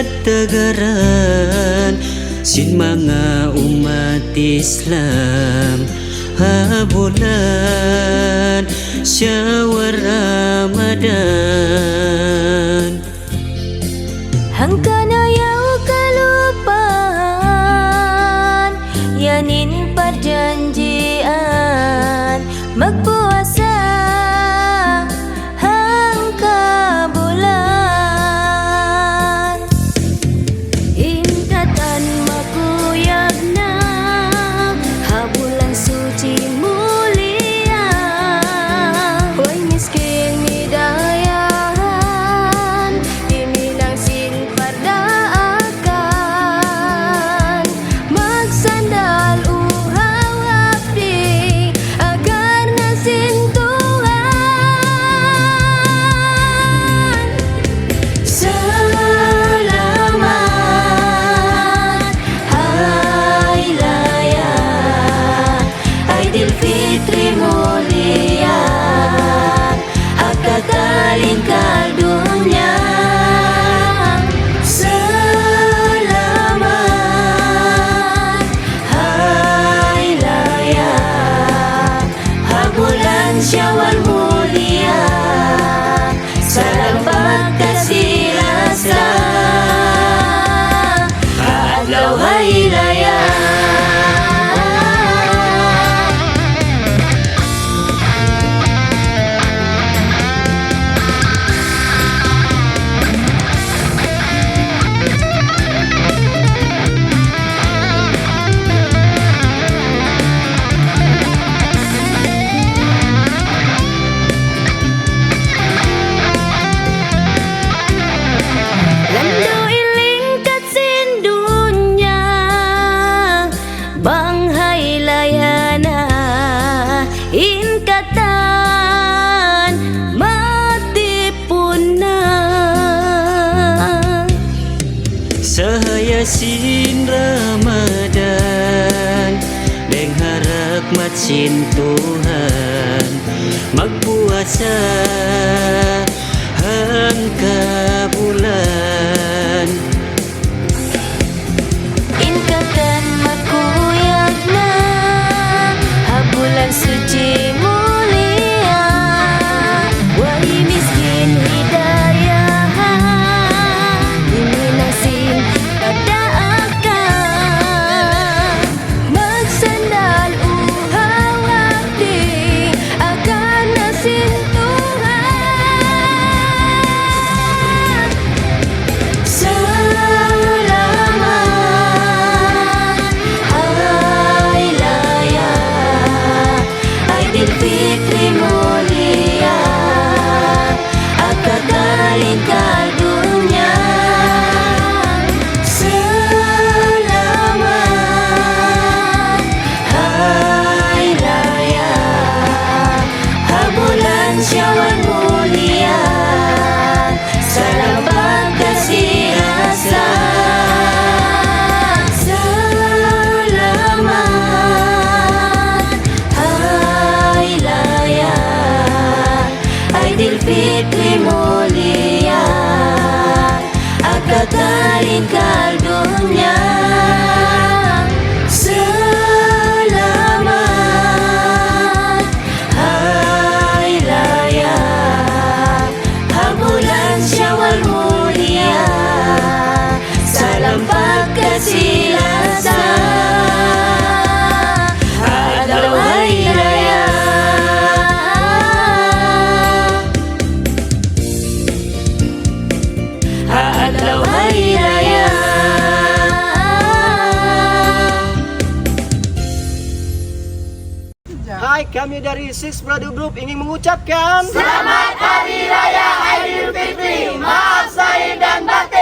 katagaran sin mga umat Islam habulan syawal Ramadan Hangkanayaw kalupahan yanin perjanjian magpuasa hangka bulan intatan makuyag na habulan suci mulia hoy miskin hidayahan dinilang sin pardaakan magsandal uhaw abdi agar nasintuhan selamat hari raya Aidilfitri mulia akakaling kaldunya selamat hari raya habulan syawal mulia salam pagkasih rasa adlaw hari raya Lando ilingkat sin dunya Banghay layana Inkatan matipun na Sahaya sin Ramadan Deng harap matsin Tuhan magpuasa hangka bulan Inkatan makuyag na Habulan suci mulia Wai miskin hidayahan Diminasin kadaakan Magsandal uhaw abdi akan nasintuhan selamat hari raya Aidilfitri mulia akakaling kaldunya selamat hari raya habulan syawal mulia salam pagkasih rasa selamat hari raya Aidilfitri mulia akakaling kaldunya selamat hari raya habulan syawal mulia salam pagkasih rasa adlaw hari raya adlaw hari raya Hai, kami dari Six Brother Group ingin mengucapkan Selamat Hari Raya Aidilfitri, maaf zahir dan batin.